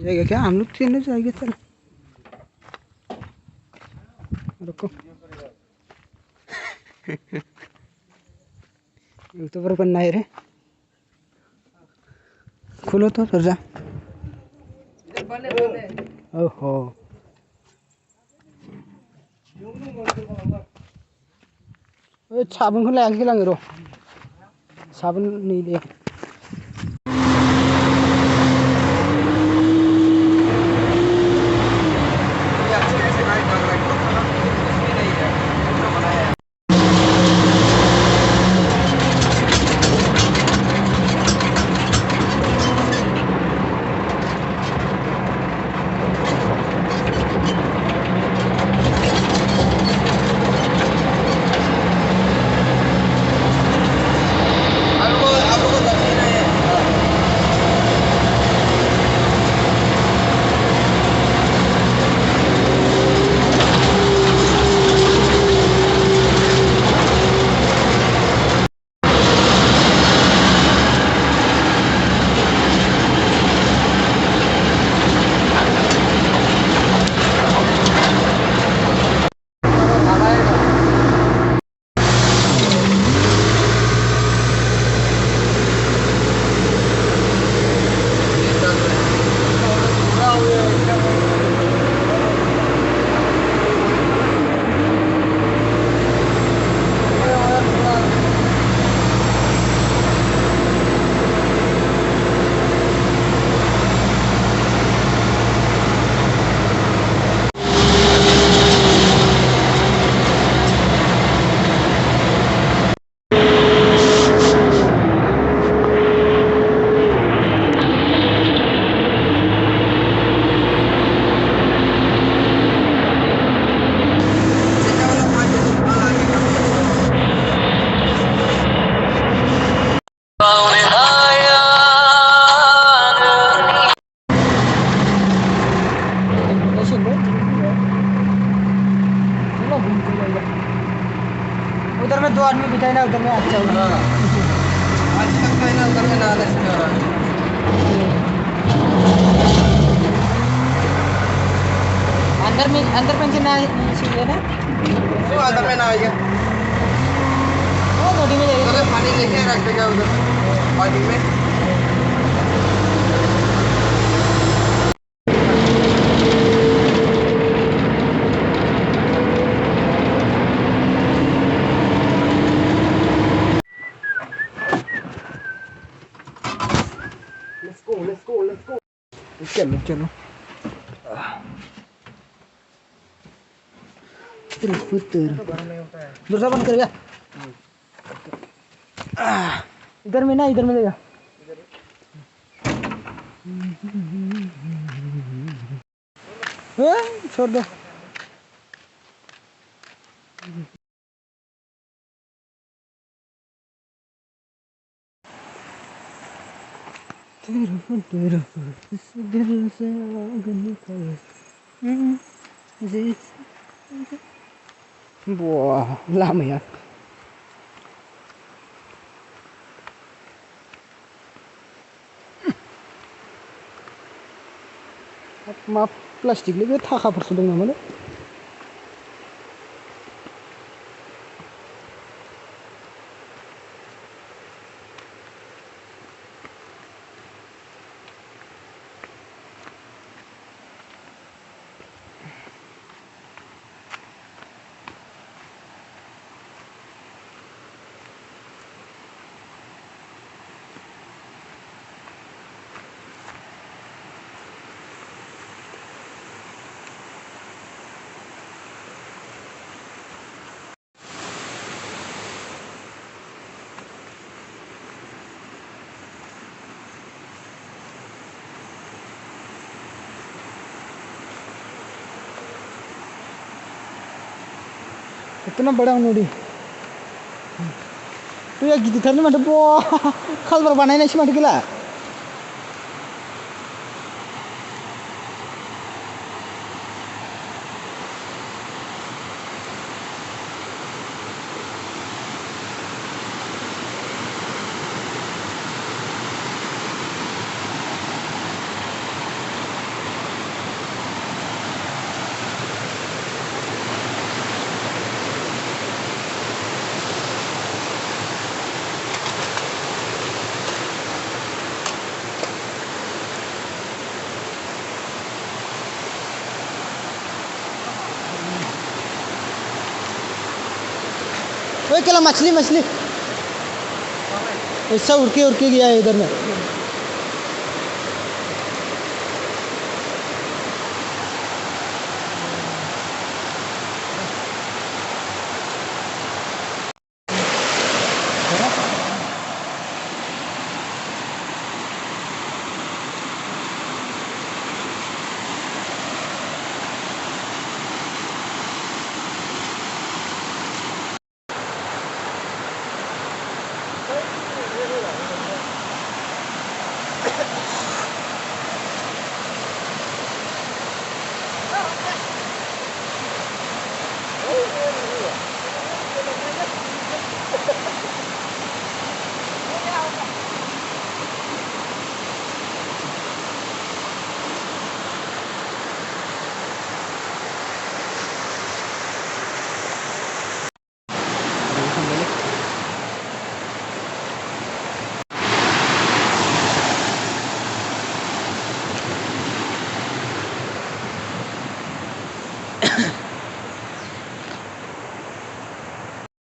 जाएगा क्या? हम लोग ट्रेन में जाएंगे। चल रुको। यूट्यूबर बनना है रे। खोलो तो फिर जा। ओहो साबुनखौ लायाखै लाङो र' साबुन नै दे उधर में 2 आदमी बिठाए ना उधर में अच्छा होगा आज तक मैं ना उधर में ना अंदर में ना चाहिए ना वो अंदर में ना आएगा वो गाड़ी में जाएगा उधर पानी लेके रख देगा उधर पानी में let's go चलो चलो दूसरा बंद कर गया इधर में ना इधर में लेगा छोड़ दो दिल से wah lama ya मा प्लास्टिकनि बे थाखाफोरसो दं नामालै इतना बड़ा नदी तू या गिदिरथारनि माथो बा खालबार बानायनायसो माथो गैला ओए केला मछली मछली ऐसा उड़ के गया है इधर में